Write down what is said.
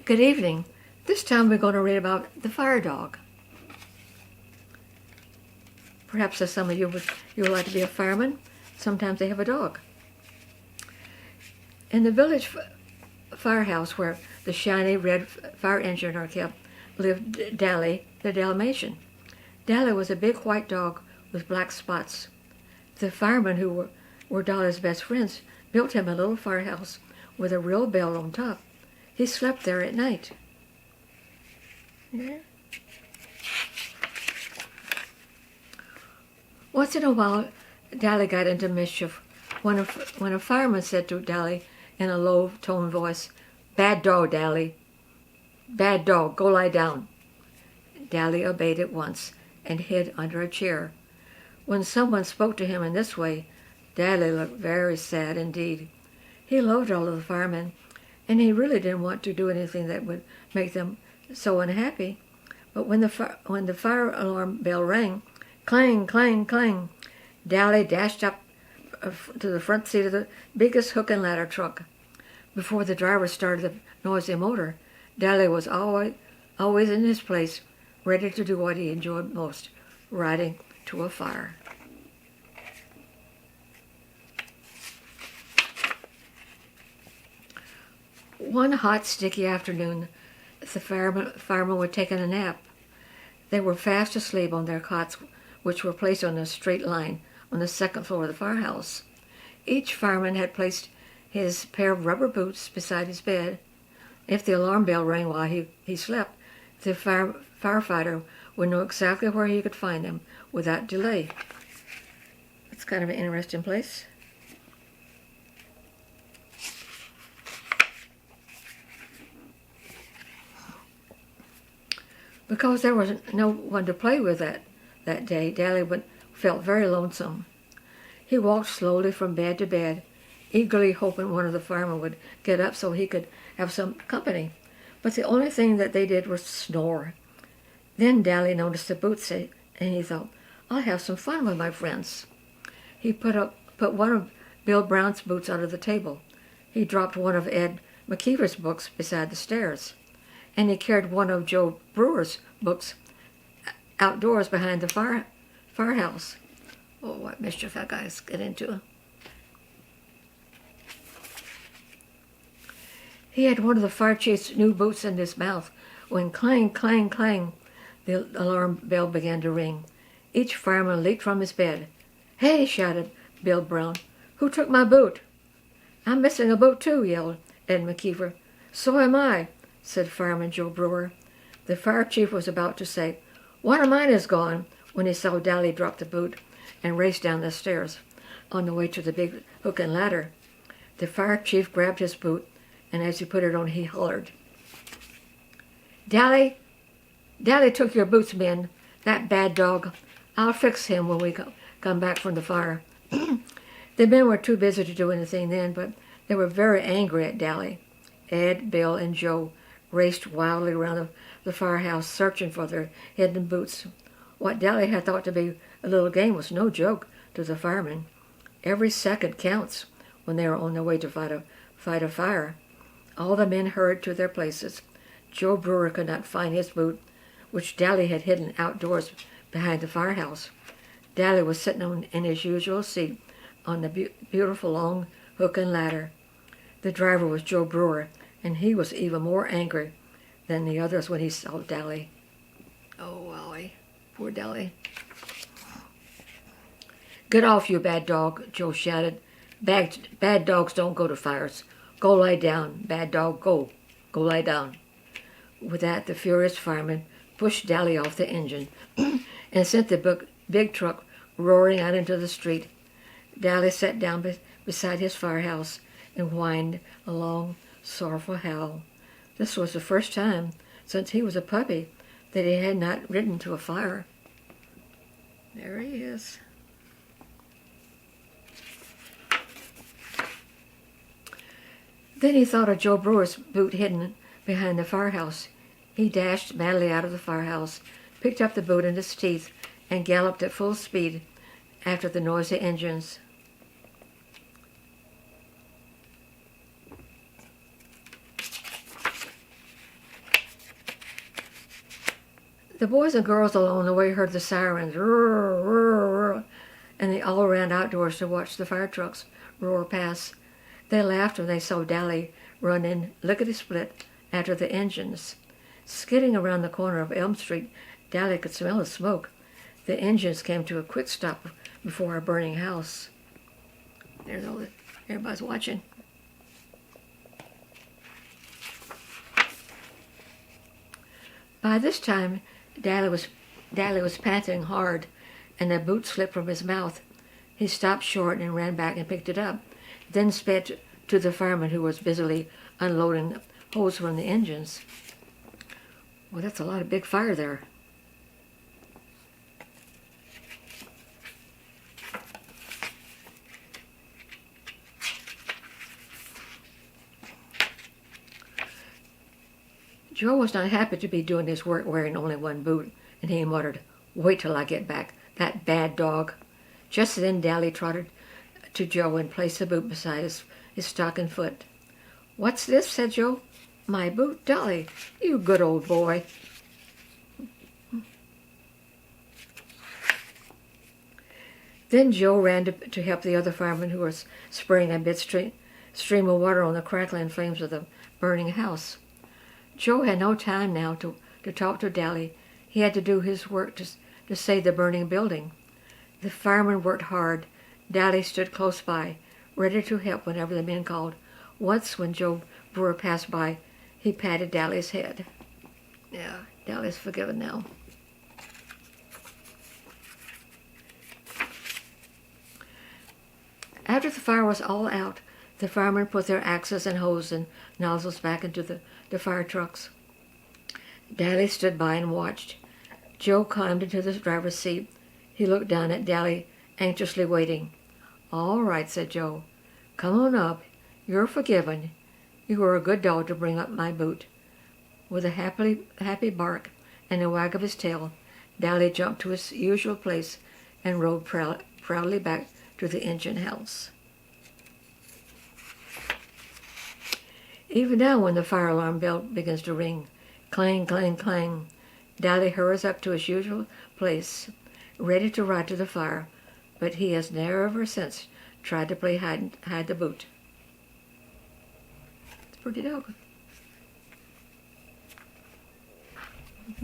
Good evening. This time we're going to read about the fire dog. Perhaps as some of you would like to be a fireman, sometimes they have a dog. In the village firehouse where the shiny red fire engines are kept lived Dally, the Dalmatian. Dally was a big white dog with black spots. The firemen who were Dolly's best friends built him a little firehouse with a real bell on top. He slept there at night. Yeah. Once in a while, Dally got into mischief when a fireman said to Dally in a low-toned voice, "Bad dog, Dally. Bad dog, go lie down." Dally obeyed at once and hid under a chair. When someone spoke to him in this way, Dally looked very sad indeed. He loved all of the firemen, and he really didn't want to do anything that would make them so unhappy. But when the fire alarm bell rang, clang, clang, clang, Dally dashed up to the front seat of the biggest hook and ladder truck. Before the driver started the noisy motor, Dally was always in his place, ready to do what he enjoyed most, riding to a fire. One hot, sticky afternoon, the firemen were taking a nap. They were fast asleep on their cots, which were placed on a straight line on the second floor of the firehouse. Each fireman had placed his pair of rubber boots beside his bed. If the alarm bell rang while he slept, the firefighter would know exactly where he could find them without delay. It's kind of an interesting place. Because there was no one to play with that day, Dally felt very lonesome. He walked slowly from bed to bed, eagerly hoping one of the firemen would get up so he could have some company. But the only thing that they did was snore. Then Dally noticed the boots, and he thought, "I'll have some fun with my friends." He put one of Bill Brown's boots under the table. He dropped one of Ed McKeever's books beside the stairs, and he carried one of Joe Brewer's books outdoors behind the firehouse. Oh, what mischief that guys get into. He had one of the fire chief's new boots in his mouth when clang, clang, clang, the alarm bell began to ring. Each fireman leaped from his bed. "Hey!" shouted Bill Brown. "Who took my boot?" "I'm missing a boot too," yelled Ed McKeever. "So am I," said Fireman Joe Brewer. The fire chief was about to say, "One of mine is gone," when he saw Dally drop the boot and race down the stairs on the way to the big hook and ladder. The fire chief grabbed his boot, and as he put it on, he hollered, Dally took your boots, men. That bad dog. I'll fix him when we come back from the fire." The men were too busy to do anything then, but they were very angry at Dally. Ed, Bill, and Joe raced wildly around the firehouse searching for their hidden boots. What Dally had thought to be a little game was no joke to the firemen. Every second counts when they are on their way to fight a fire. All the men hurried to their places. Joe Brewer could not find his boot, which Dally had hidden outdoors behind the firehouse. Dally was sitting in his usual seat on the beautiful long hook and ladder. The driver was Joe Brewer, and he was even more angry than the others when he saw Dally. Oh, Wally, poor Dally. "Get off, you bad dog," Joe shouted. Bad dogs don't go to fires. Go lie down, bad dog, go. Go lie down." With that, the furious fireman pushed Dally off the engine and sent the big truck roaring out into the street. Dally sat down beside his firehouse and whined a long, sorrowful howl. This was the first time since he was a puppy that he had not ridden to a fire. There he is. Then he thought of Joe Brewer's boot hidden behind the firehouse. He dashed madly out of the firehouse, picked up the boot in his teeth, and galloped at full speed after the noisy engines. The boys and girls along the way heard the sirens, roar, roar, roar, and they all ran outdoors to watch the fire trucks roar past. They laughed when they saw Dally run in lickety-split after the engines. Skidding around the corner of Elm Street, Dally could smell the smoke. The engines came to a quick stop before a burning house. There's all that. Everybody's watching. By this time, Dally was panting hard, and the boot slipped from his mouth. He stopped short and ran back and picked it up, then sped to the fireman who was busily unloading hose from the engines. Well, that's a lot of big fire there. Joe was not happy to be doing his work wearing only one boot, and he muttered, "Wait till I get back, that bad dog." Just then Dally trotted to Joe and placed the boot beside his stocking foot. "What's this?" said Joe. "My boot, Dolly. You good old boy." Then Joe ran to help the other firemen who was spraying a big stream of water on the crackling flames of the burning house. Joe had no time now to talk to Dally. He had to do his work to save the burning building. The firemen worked hard. Dally stood close by, ready to help whenever the men called. Once, when Joe Brewer passed by, he patted Dally's head. Yeah, Dally's forgiven now. After the fire was all out, the firemen put their axes and hose and nozzles back into the fire trucks. Dally stood by and watched. Joe climbed into the driver's seat. He looked down at Dally, anxiously waiting. "All right," said Joe. "Come on up. You're forgiven. You were a good dog to bring up my boot." With a happy bark and a wag of his tail, Dally jumped to his usual place and rode proudly back to the engine house. Even now, when the fire alarm bell begins to ring, clang, clang, clang, Dally hurries up to his usual place, ready to ride to the fire, but he has never since tried to play hide the boot. It's a pretty dog.